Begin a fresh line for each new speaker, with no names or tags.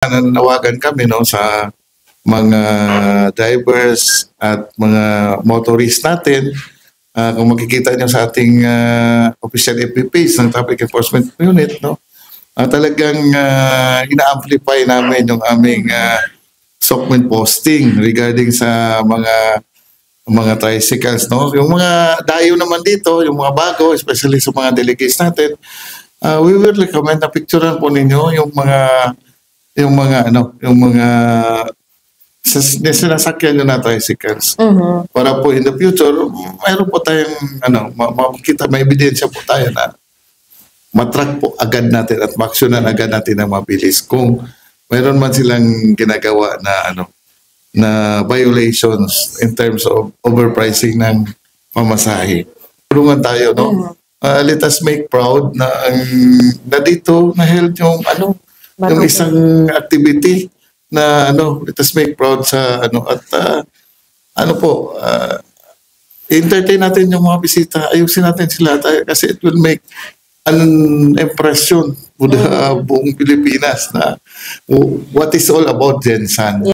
nananawagan kami no sa mga drivers at mga motorist natin. Kung makikita nyo sa ating official FB page ng Traffic Enforcement Unit, no, talagang ina-amplify namin yung aming SOCMED posting regarding sa mga tricycles, no. Yung mga dayo naman dito, yung mga bago, especially sa mga delegates natin, we will recommend na picturean po ninyo yung mga sinasakyan nyo na tricycles. Para po in the future, mayroon po tayong makikita, may ebidensya po tayo na matrack po agad natin at maaksyonan agad natin na mabilis kung mayroon man silang ginagawa na violations in terms of overpricing ng pamasahe. Tulungan tayo, no? Let us make proud na dito na held yung yung isang activity na let us make proud sa entertain natin yung mga bisita, ayusin natin sila kasi it will make an impression with buong Pilipinas na what is all about Gensan.